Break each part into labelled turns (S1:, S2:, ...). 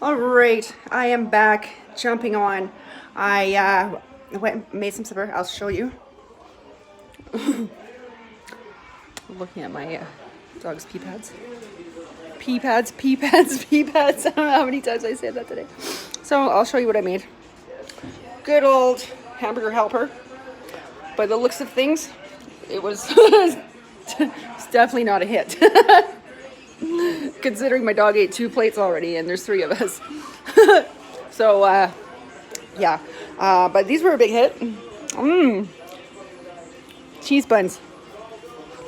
S1: All right, I am back, jumping on. I went made some supper. I'll show you. Looking at my dog's pee pads. Pee pads, pee pads, pee pads. I don't know how many times I said that today. So I'll show you what I made. Good old hamburger helper. By the looks of things, it was it's definitely not a hit. Considering my dog ate 2 plates already and there's 3 of us. So, yeah. But these were a big hit. Cheese buns.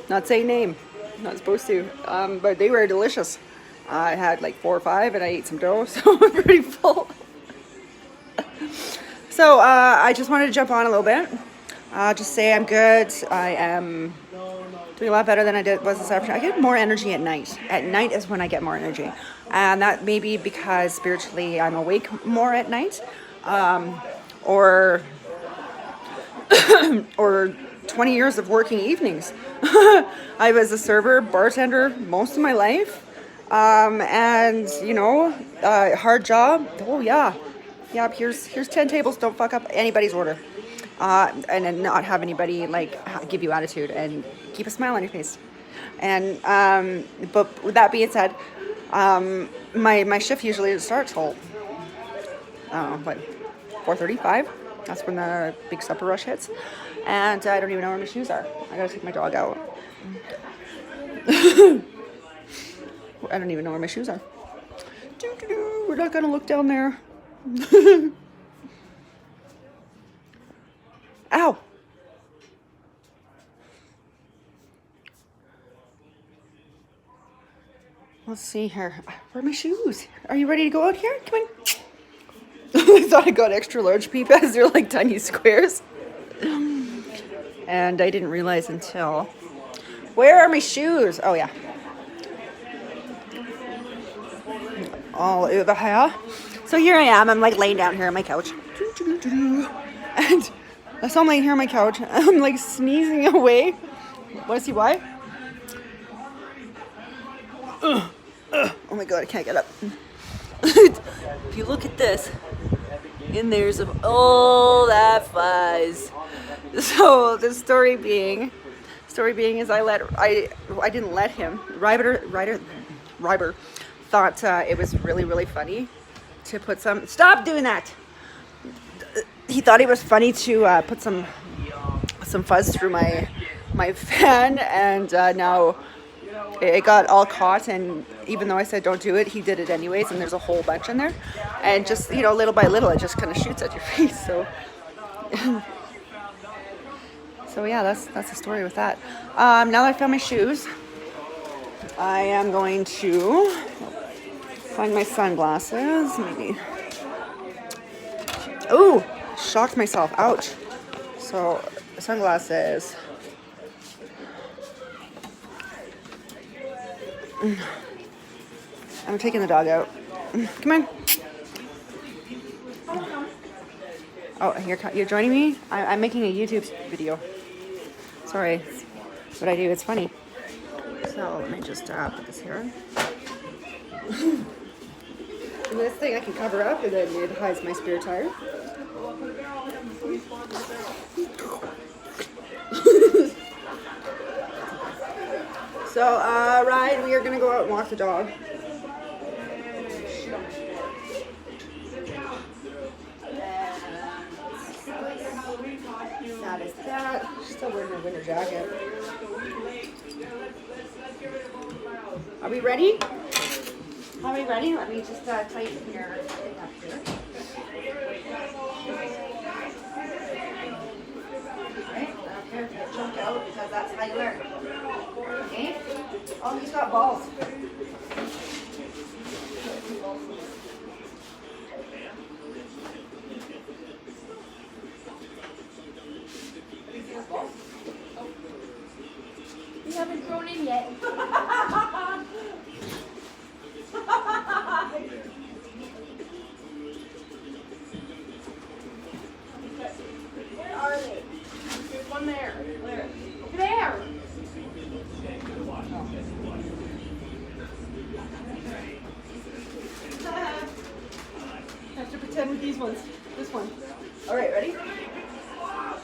S1: Not saying name. Not supposed to. But they were delicious. I had like 4 or 5 and I ate some dough, so I'm pretty full. So, I just wanted to jump on a little bit. Just say I'm good. I am doing a lot better than I was this afternoon. I get more energy at night. At night is when I get more energy. And that may be because spiritually I'm awake more at night. Or 20 years of working evenings. I was a server, bartender most of my life. And, you know, hard job. Oh, yeah. Yeah, here's 10 tables. Don't fuck up anybody's order. And then not have anybody like give you attitude and keep a smile on your face. And but with that being said, my shift usually starts till 4:35. That's when the big supper rush hits, and I don't even know where my shoes are. I gotta take my dog out. I don't even know where my shoes are. We're not gonna look down there. Ow! Let's see here. Where are my shoes? Are you ready to go out here? Come on. I thought I got extra large pee pads. They're like tiny squares. And I didn't realize until... Where are my shoes? Oh, yeah. All over here. So here I am. I'm like laying down here on my couch. And... So I'm laying here on my couch. I'm like sneezing away. Want to see why? Oh my god, I can't get up. If you look at this, in there's all that flies. So the story being is I didn't let him. Ryber thought it was really funny to put some. Stop doing that. He thought it was funny to put some fuzz through my fan, and now it got all caught. And even though I said don't do it, he did it anyways. And there's a whole bunch in there, and just little by little, it just kind of shoots at your face. So, so yeah, that's the story with that. Now that I found my shoes, I am going to find my sunglasses. Maybe. Ooh. Shocked myself. Ouch. So, sunglasses. I'm taking the dog out. Come on. Oh, you're joining me? I'm making a YouTube video. Sorry. That's what I do. It's funny. So, let me just put this here. And this thing I can cover up, and then it hides my spare tire. So, Ryan, we are going to go out and walk the dog. That is that. Still wearing my winter jacket. Are we ready? Are we ready? Let me just tighten your thing up here. Right? I don't care if you get chunked out because that's how you learn. Okay? Oh, he's got balls.
S2: You haven't grown in yet. Where are they? There's one there. Where? Over there.
S1: done with these ones. This one. All right, ready? All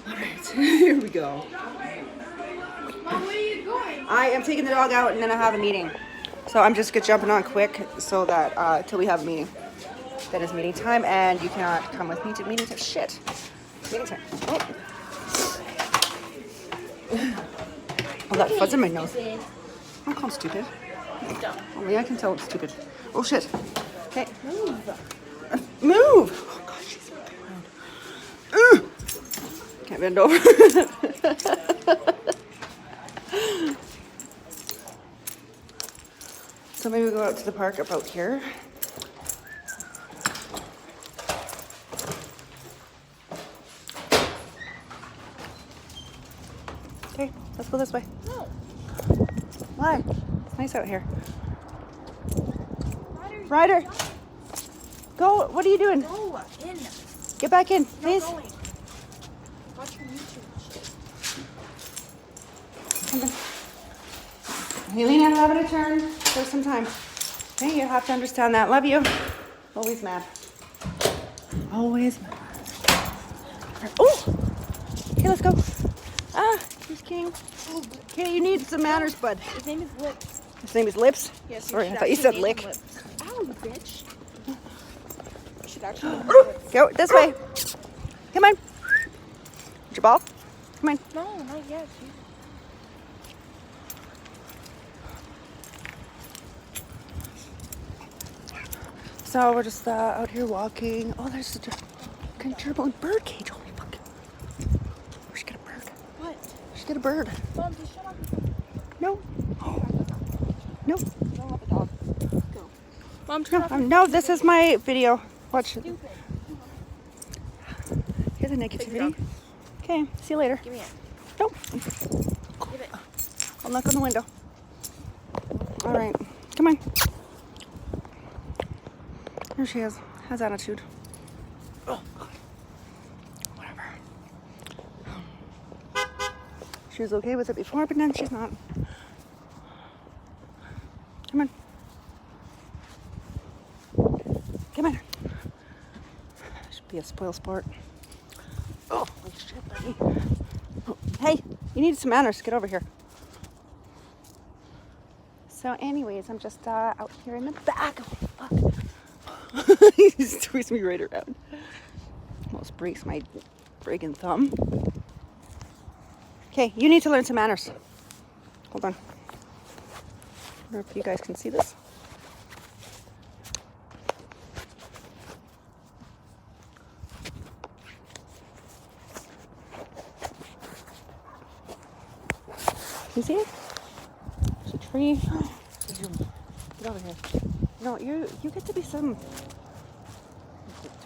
S1: right, here we go.
S2: Mom, where are you going?
S1: I am taking the dog out and then I have a meeting. So I'm just jumping on quick so that till we have a meeting. Then it's meeting time and you cannot come with me to meeting time. Shit. Meeting time. Oh, that fuzz in my nose. Don't call him stupid. Only I can tell it's stupid. Oh shit. Okay. Move. Oh god, she's moving around. Can't bend over. So maybe we go out to the park about here. Okay, let's go this way.
S2: No.
S1: Why? It's nice out here.
S2: Ryder,
S1: Ryder, go. What are you doing?
S2: go in.
S1: Get back in,
S2: You're
S1: please.
S2: going. Watch your YouTube.
S1: Helena, having a turn for some time. Okay, you have to understand that. Love you. Always mad. Always mad. Oh! Okay, let's go. Ah, he's king. Okay, you need some manners, bud.
S2: His name is Lips.
S1: His name is Lips?
S2: Yes,
S1: Sorry, I thought you said lick.
S2: Ow, you bitch. You should actually name him Lips.
S1: Go this way. Come on. Get your ball. Come on.
S2: No, not yet. Jesus.
S1: So we're just out here walking. Oh, there's a kind of turbo bird cage. Holy fuck. We should get a bird.
S2: What?
S1: We should get a bird.
S2: Mom, just shut up.
S1: No. No.
S2: Don't have a dog. Go. Mom,
S1: No,
S2: turn off.
S1: no, this is my video. Watch it.
S2: Stupid.
S1: Here's the negativity. Okay, see you later.
S2: Give me it.
S1: Nope.
S2: Give it.
S1: I'll knock on the window. All right, come on. Here she is. Has attitude. Oh. Whatever. She was okay with it before, but then she's not. Come on. Come on. Should be a spoil sport. Oh, holy shit, buddy. Oh, hey, you need some manners. Get over here. So anyways, I'm just out here in the back. Oh, fuck. He just twists me right around. Almost breaks my friggin' thumb. Okay, you need to learn some manners. Hold on. I don't know if you guys can see this. You see it? There's a tree. Get over here. No, you get to be some.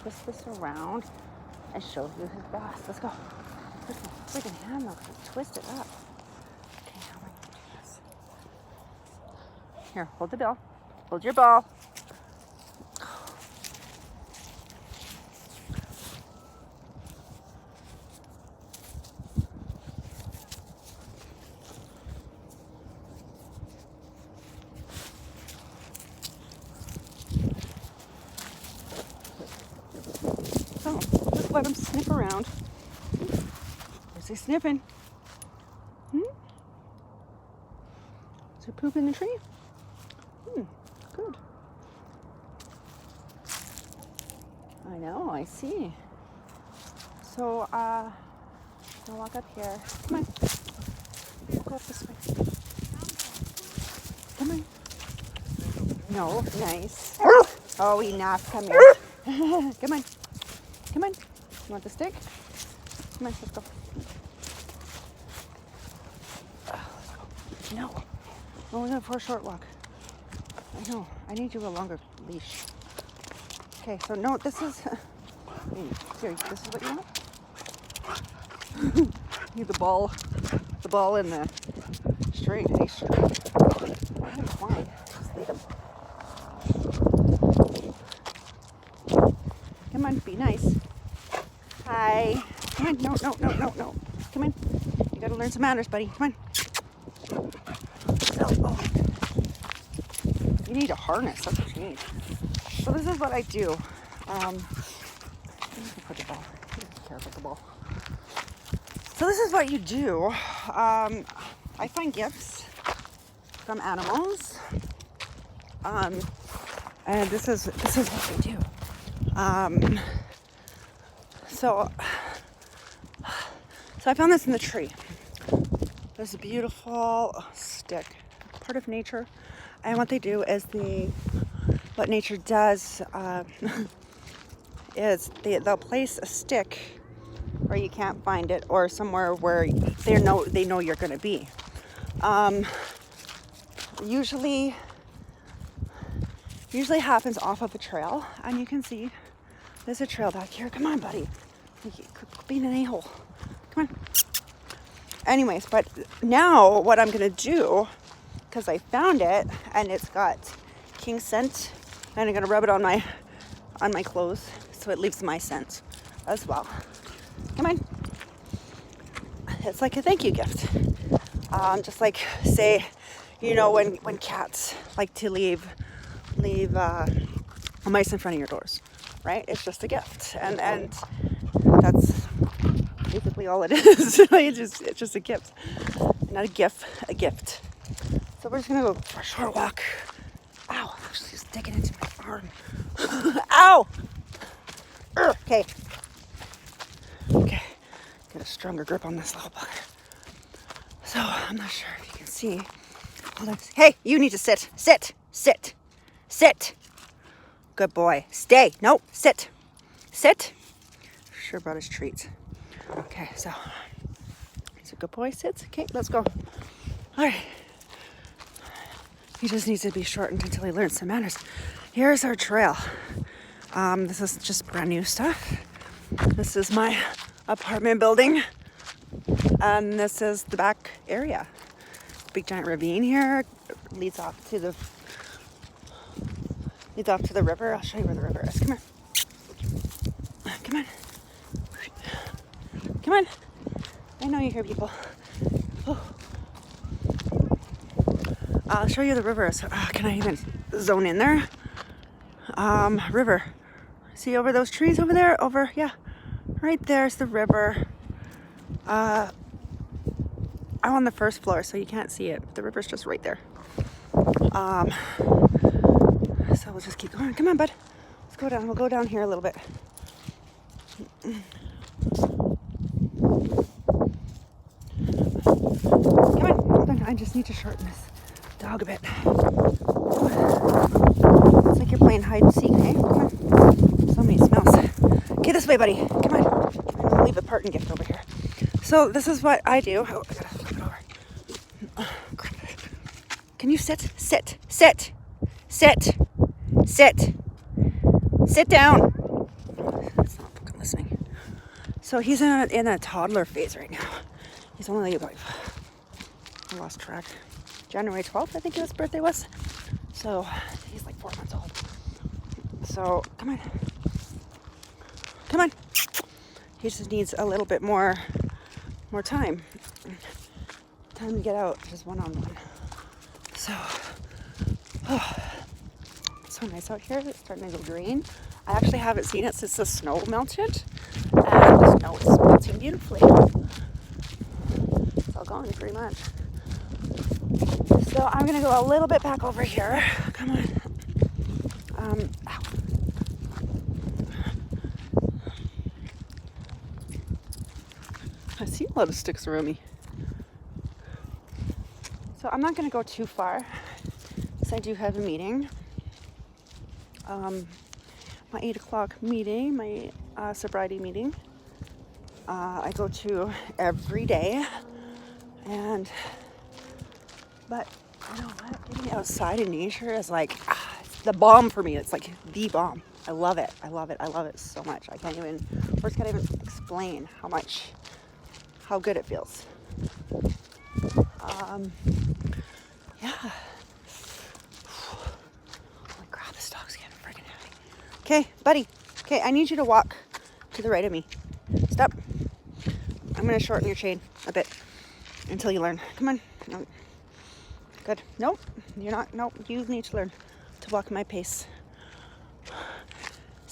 S1: Twist this around and show you his boss. Let's go. Look at my freaking hand though. Twist it up. Okay, how am I gonna do this? Here, hold the ball. Hold your ball. So, just let him sniff around. Where's he sniffing? Is there poop in the tree? Good. I know, I see. So, I'll walk up here. Come on. We'll go up this way. Come on. No, nice. Oh, enough. Come here. Come on. Come on. You want the stick? Come on, let's go. No. We're only going for a short walk. I know. I need you a longer leash. Okay, so no, this is... Here, this is what you want? Need the ball and the string. Hey, string. I don't mind. Just leave them. Come on, be nice. Hi. Come on, no. Come on. You gotta learn some manners, buddy. Come on. Oh. You need a harness, that's what you need. So this is what I do. Put the ball. I don't care about the ball. So this is what you do. I find gifts from animals. And this is what we do. So I found this in the tree. There's a beautiful stick, part of nature. And what they do is what nature does is they'll place a stick where you can't find it, or somewhere where they know you're going to be. Usually happens off of a trail, and you can see there's a trail back here. Come on, buddy. Quit being an a-hole. Come on. Anyways, but now what I'm going to do, because I found it and it's got king scent, and I'm going to rub it on my clothes so it leaves my scent as well. Come on. It's like a thank you gift. Just like, say, you know, when cats like to leave mice in front of your doors, right? It's just a gift, and that's basically all it is. It's just a gift, not a gift, a gift. So we're just gonna go for a short walk. Ow! She's digging into my arm. Ow! Okay. Get a stronger grip on this little bugger. So I'm not sure if you can see. Hold on. Hey, you need to sit. Sit. Sit. Sit. Good boy. Stay. Nope. Sit. Sit. Sure brought his treats. Okay, so he's a good boy. Sits. Okay, let's go. All right. He just needs to be shortened until he learns some manners. Here's our trail. This is just brand new stuff. This is my apartment building, and this is the back area. Big giant ravine here leads off to the river. I'll show you where the river is. Come here. Come on. Come on. I know you hear people. Oh. I'll show you the river. So, can I even zone in there? River. See over those trees over there? Yeah. Right there's the river. I'm on the first floor, so you can't see it. But the river's just right there. So we'll just keep going. Come on, bud. Let's go down. We'll go down here a little bit. Come on. Hold on. I just need to shorten this dog a bit. It's like you're playing hide and seek, hey? Come on. So many smells. Okay, this way, buddy. Come on. I'm gonna leave a parting gift over here. So this is what I do. Oh, I gotta flip it over. Crap. Can you sit? Sit. Sit. Sit. Sit. Sit down. It's not fucking listening. So he's in a toddler phase right now. He's only about, I lost track. January 12th, I think his birthday was. So he's like 4 months old. So come on. Come on. He just needs a little bit more time. Time to get out, just one-on-one. So, it's so nice out here. It's starting to go green. I actually haven't seen it since the snow melted. And the snow is melting beautifully. It's all gone pretty much. So I'm going to go a little bit back over here. Come on. Ow. I see a lot of sticks around me. So I'm not going to go too far, because I do have a meeting. My 8 o'clock meeting, my sobriety meeting, I go to every day. But you know what? Getting outside in nature is like it's the bomb for me. It's like the bomb. I love it. I love it. I love it so much. Can't even explain how good it feels. Yeah. Holy crap, this dog's getting friggin' heavy. Okay, buddy. Okay, I need you to walk to the right of me. Stop. I'm gonna shorten your chain a bit until you learn. Come on. No. Good. Nope. You're not. Nope. You need to learn to walk my pace.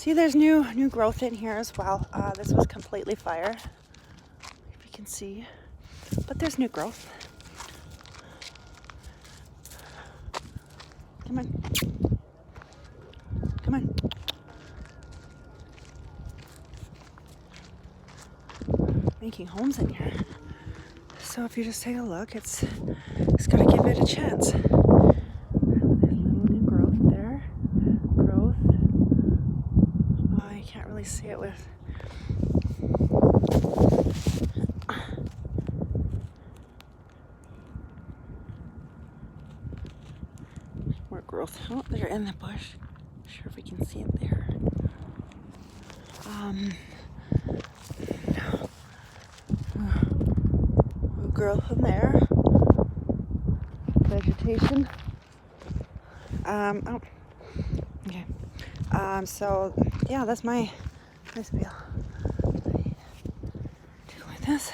S1: See, there's new growth in here as well. This was completely fire, if you can see, but there's new growth. Come on. Come on. Making homes in here. So if you just take a look, it's got to give it a chance. There's little new growth there. Growth. Oh, you can't really see it with. More growth. Oh, they're in the bush. Not sure if we can see it there. Growth in there. Vegetation. Oh. Okay. So yeah, that's my spiel. Do like this.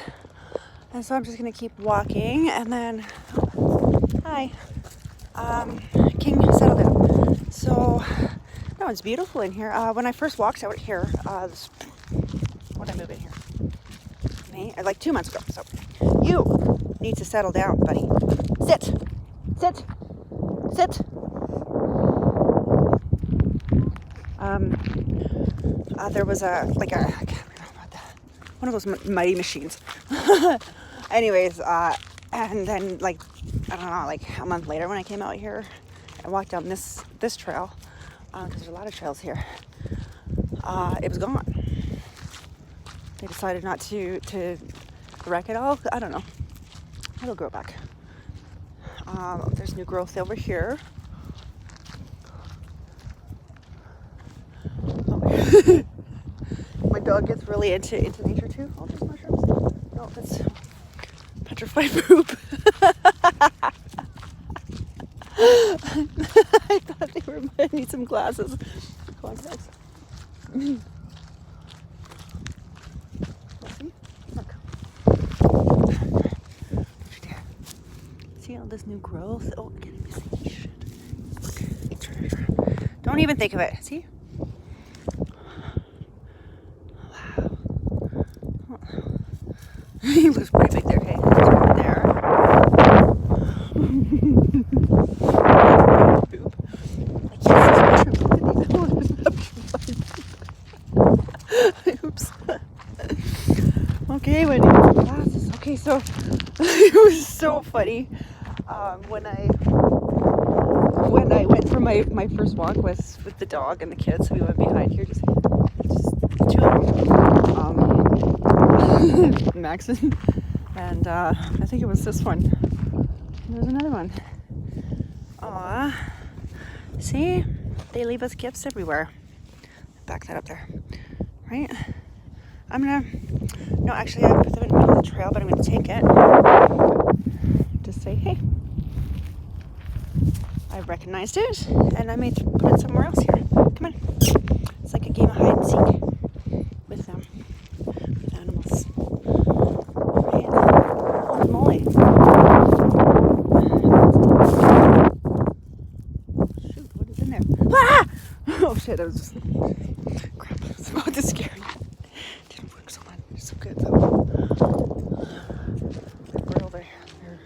S1: And so I'm just gonna keep walking and then hi. King, settle down. So no, it's beautiful in here. When I first walked out here, when I moved in here. Like 2 months ago. So you need to settle down, buddy. Sit. Sit. Sit. There was I can't remember what one of those mighty machines. Anyways, and then like, I don't know, like a month later when I came out here and walked down this trail, because there's a lot of trails here, it was gone. They decided not to wreck it all. I don't know. It'll grow back. There's new growth over here. Oh. My dog gets really into nature too. Oh, there's mushrooms. No, that's petrified poop. I thought they were. I need some glasses. Contacts. See all this new growth? Oh, I can't even see shit. Don't even think of it. See? Wow. He looks pretty big there, hey? There's one there. Poop. Like, yes, this mushroom. Oops. Okay, Wendy, glasses. Okay, so it was so funny. When I went for my first walk with the dog and the kids, we went behind here, just two of them, Max and I think it was this one. There's another one. Aw, see, they leave us gifts everywhere. Back that up there, right? No, actually, I put them in the middle of the trail, but I'm gonna take it. Just say, hey. I recognized it, and I may put it somewhere else here. Come on. It's like a game of hide and seek with animals. Right? Holy moly. Shoot, what is in there? Ah! Oh shit, I was just... Crap, I was about to scare you. Didn't work so much. It's so good, though. Right over here.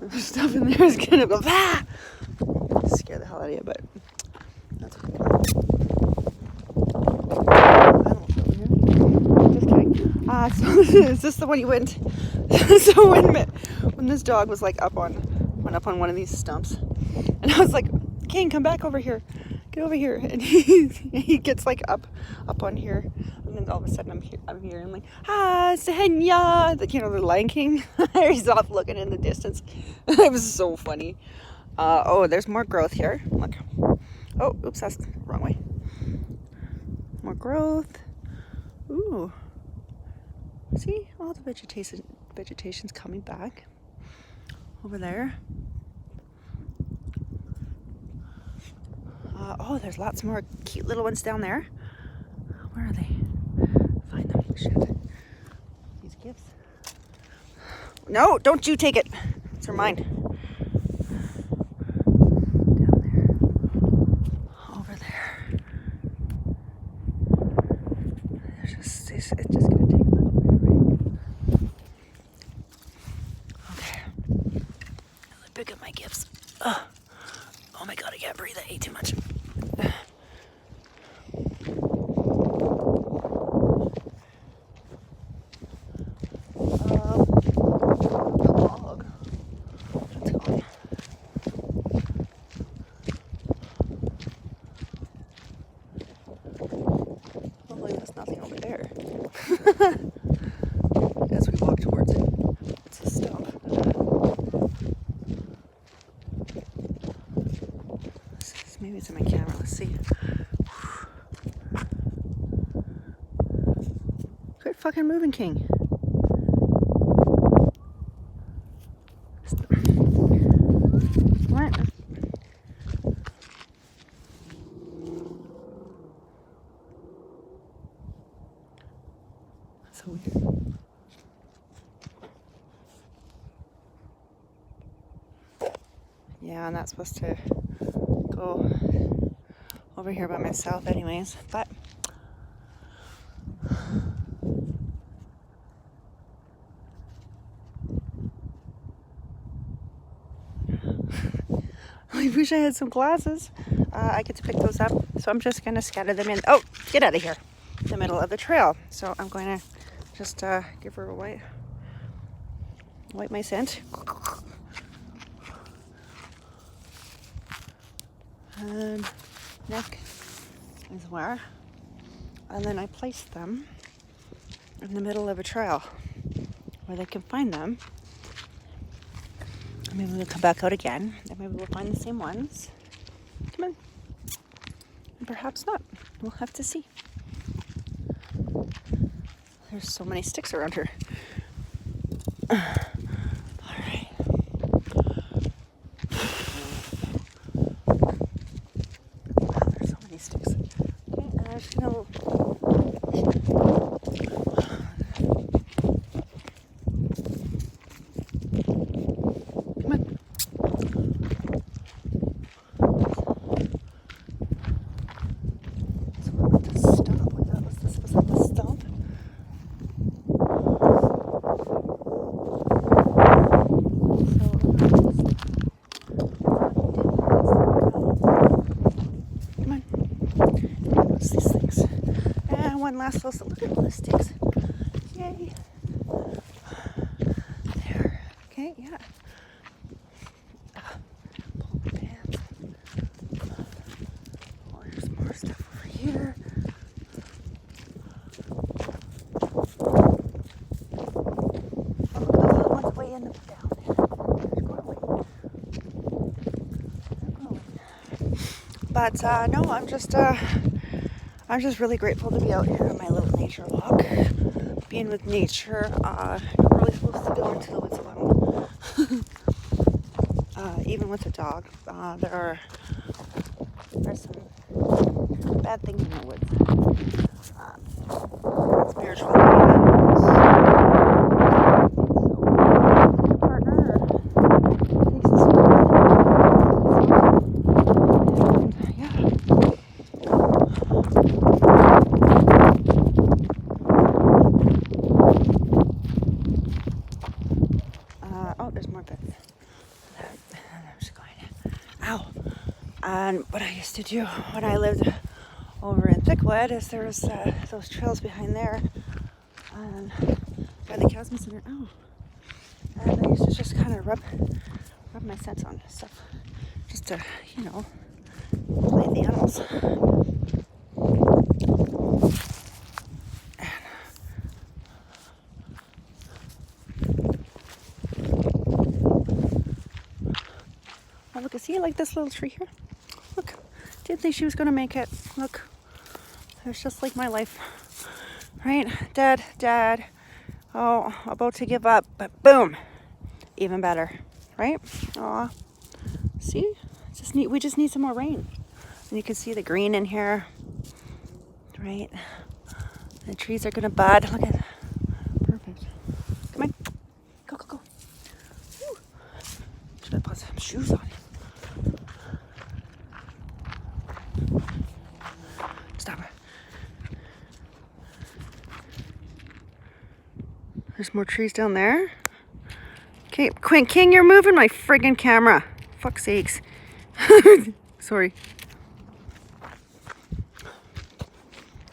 S1: There's stuff in there is gonna go, ah! Scare the hell out of you, but that's okay. I don't know. Just kidding. So is this the one you went? So when this dog was like went up on one of these stumps, and I was like, King, come back over here, get over here, and he gets like up on here, and then all of a sudden I'm here, and I'm like, Sehenya, the Lion King. He's off looking in the distance. It was so funny. Oh, there's more growth here. Look. Oh, oops, that's the wrong way. More growth. Ooh. See, all the vegetation's coming back over there. Oh, there's lots more cute little ones down there. Where are they? Find them. Shit. These gifts. No, don't you take it. These are mine. Down there. Over there. there. As we walk towards it. It's a stump. Maybe it's in my camera. Let's see. Quit fucking moving, King. What? So weird. Yeah, I'm not supposed to go over here by myself anyways, but I wish I had some glasses. I get to pick those up, so I'm just gonna scatter them in. Oh, get out of here! The middle of the trail. So I'm going to just give her a wipe my scent. And neck is where, and then I place them in the middle of a trail where they can find them. And maybe we'll come back out again, and maybe we'll find the same ones. Come on. And perhaps not. We'll have to see. There's so many sticks around her. Alright. Wow, there's so many sticks. Okay, and I'm just gonna... Come on. So we're going to stop. Wait, that was this. Was that the stump? Come on. What's these things? And one last little look at all the sticks. Yay. There. Okay, yeah. Pull the pants. Oh, there's more stuff over here. Oh, look, those little ones way in the down there. They're going away. They're going away. But no, I'm just really grateful to be out here on my little nature walk. Being with nature, not really supposed to go into the woods alone. Even with a dog, there are some bad things in the woods. Spiritually, so, partner takes us and, yeah. Oh, there's more bits. I'm just going. Ow. And what I used to do when I lived over in Thickwood is there was those trails behind there, and by the Casma Center. Oh, and I used to just kind of rub my scent on stuff, just to play the animals. Oh, look, see, like this little tree here? Look, didn't think she was going to make it. Look, it's just like my life, right? Dead. Oh, about to give up, but boom, even better, right? Aw, see? We just need some more rain. And you can see the green in here, right? The trees are going to bud. Look at that. Perfect. Come on. Go. Woo. Should I put some shoes on? Stop it. There's more trees down there. Okay, King, you're moving my friggin' camera. Fuck's sakes. Sorry.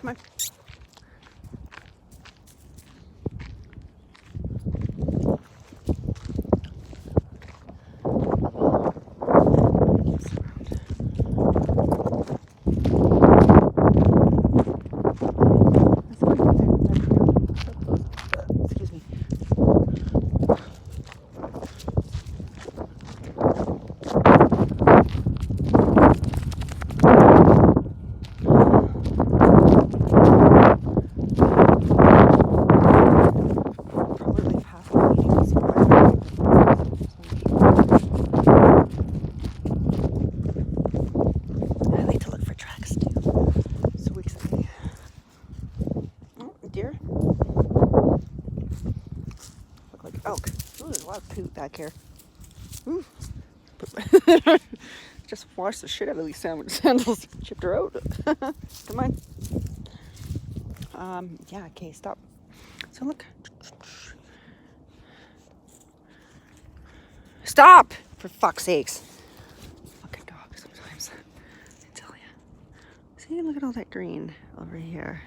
S1: Come on. Let's go there. dog poop back here. Ooh. Just washed the shit out of these sandals. Chipped her out. Come on. Yeah, okay, stop. So look. Stop! For fuck's sakes. Fucking dog sometimes. I tell ya. See, look at all that green over here.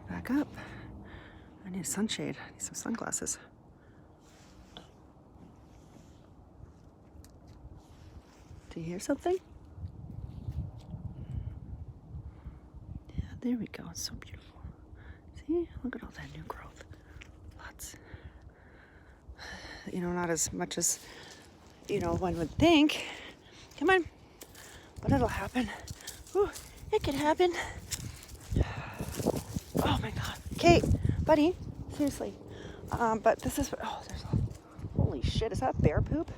S1: Back up. I need a sunshade. I need some sunglasses. Do you hear something? Yeah, there we go. It's so beautiful. See? Look at all that new growth. Lots. You know, not as much as, you know, one would think. Come on. But it'll happen. Ooh, it could happen. Oh my God. Kate, buddy, seriously. But this is, oh, there's a, holy shit, is that bear poop?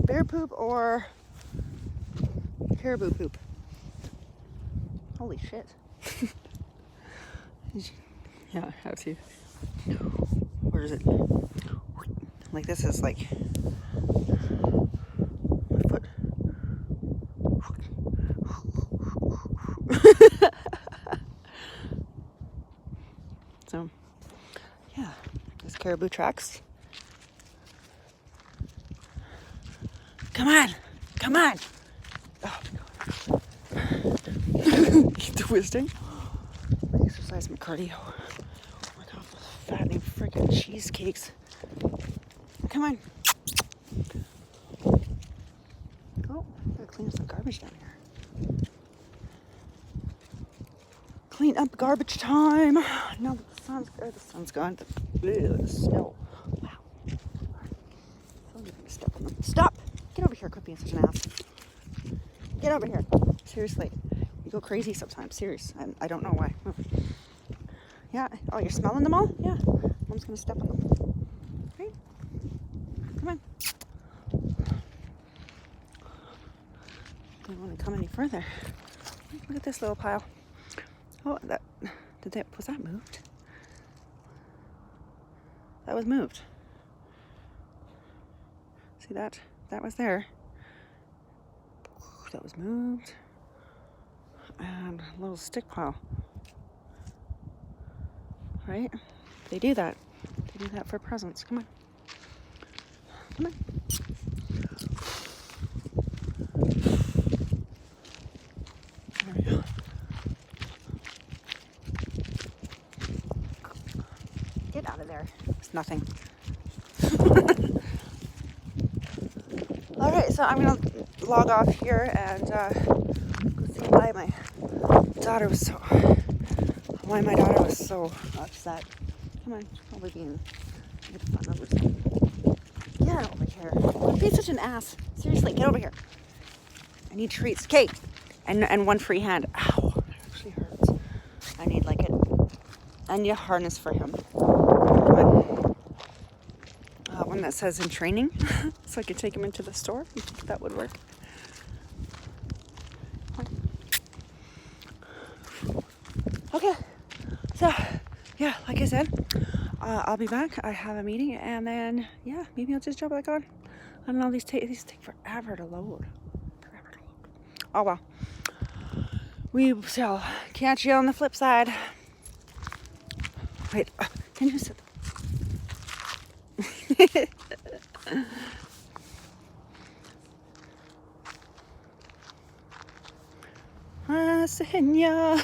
S1: Bear poop or caribou poop? Holy shit. Yeah, I have to. Where is it? Like this is like my foot. So, yeah, this caribou tracks. Come on, come on. Oh my God. Keep twisting. My exercise, my cardio. Oh my God, fattening freaking cheesecakes. Come on. Oh, gotta clean up some garbage down here. Clean up garbage time. Now that the sun's gone. The snow. Wow. Somebody's gonna step on them. Stop! Get over here, quit being such an ass. Get over here. Seriously. You go crazy sometimes. Serious. I don't know why. Yeah. Oh, you're smelling them all? Yeah. Mom's gonna step on them. Right? Come on. Don't want to come any further. Look at this little pile. Oh, was that moved? That was moved. See that? That was there. That was moved. And a little stick pile. Right? They do that. They do that for presents. Come on. Come on. There we go. Get out of there. It's nothing. Alright, so I'm going to log off here and go see why my daughter was so upset. Come on, probably being fun over something. Get over here. Don't be such an ass. Seriously, get over here. I need treats. Kate! And one free hand. Ow, that actually hurts. I need I need a harness for him. One that says in training, so I could take him into the store. You think that would work? Okay, so yeah, like I said, I'll be back. I have a meeting, and then yeah, maybe I'll just jump back on. I don't know. These take forever to load. Oh well. We shall catch you on the flip side. Wait, can you sit? Senya.